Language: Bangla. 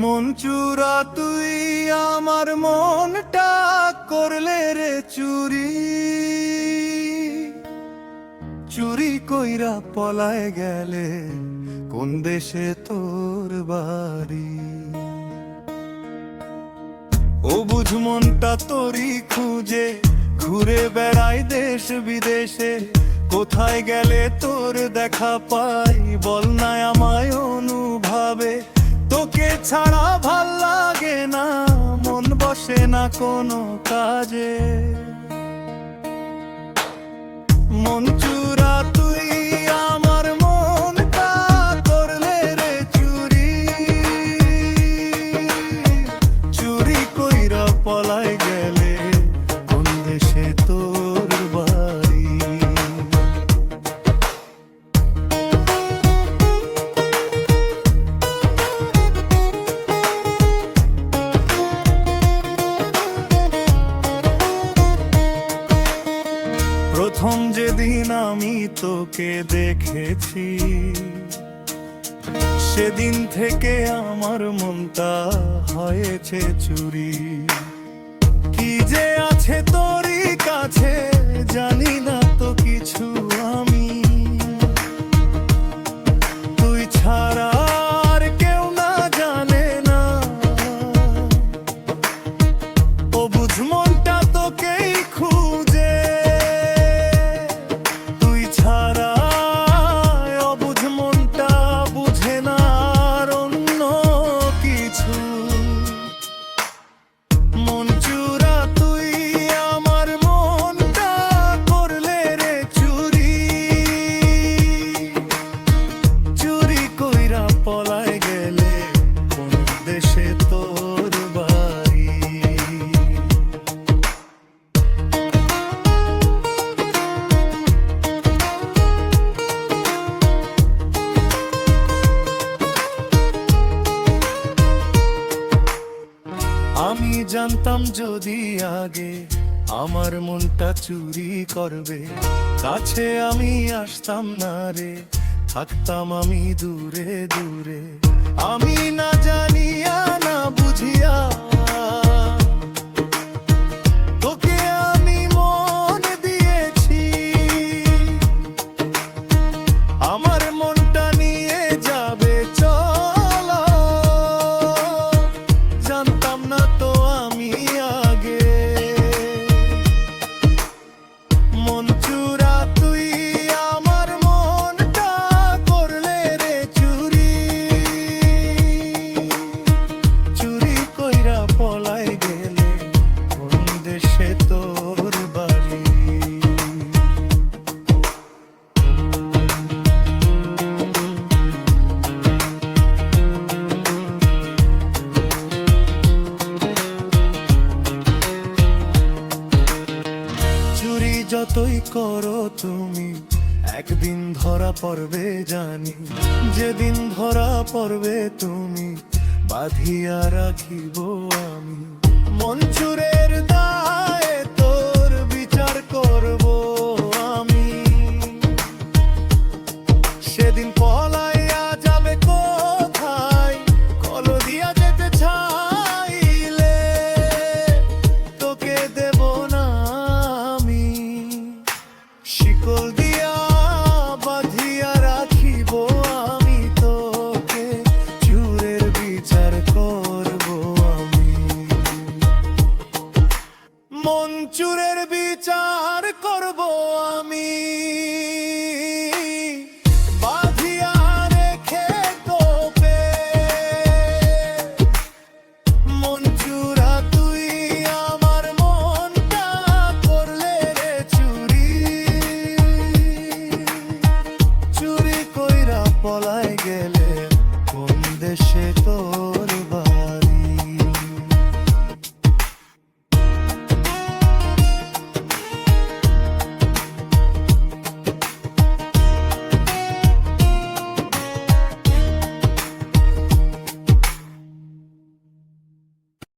মন চুরা তুই আমার মনটা করলে রে চুরি, চুরি কইরা পলায় গেলে কোন দেশে তোর বাড়ি। ও বুঝ মনটা তোরই খুঁজে ঘুরে বেড়াই দেশ বিদেশে, কোথায় গেলে তোর দেখা পাই বল না আমায় অনুভবে। তোকে ছাড়া ভাল লাগে না, মন বসে না কোনো কাজে। মন চুরা তুই আমার মনটা করলে রে চুরি, চুরি কইরা পলায় গেলে কোন দেশে তোর বাড়ি। প্রথম যেদিন আমি তোকে দেখেছি, সেদিন থেকে আমার মনটা হয়েছে চুরি। কি যে আছে তোরই কাছে জানি না তো কিছু আমি, তুই ছাড়া আর কেউ না জানে না। ও বুঝ মনটা তোকেই খুঁজে, আমি জানতাম যদি আগে আমার মনটা চুরি করবে, কাছে আমি আসতাম না রে, থাকতাম আমি দূরে দূরে। আমি না জানিয়া না বুঝিয়া তোকে আমি মন দিয়েছি, আমার মনটা নিয়ে যাবে চল, জানতাম না তো আমি আগে। মন চুরা তুই আমার মনটা করলে রে চুরি, চুরি কইরা পলায় গেলে কোন দেশে তোর বাড়ি। চুরি যতই করো তুমি একদিন ধরা পড়বে জানি, যেদিন ধরা পড়বে তুমি বাঁধিয়া রাখিব আমি। মন চুরের দায়ে তোর বিচার করব আমি, সেদিন পলাইয়া যাবে কোথায় কল দিয়া যেতে চাইলে, তোকে দেব না আমি, শিকল দিয়া বাঁধিয়া রাখিব আমি তোকে, চুরের বিচার করব আমি। মন চুরের বিচার করব আমি।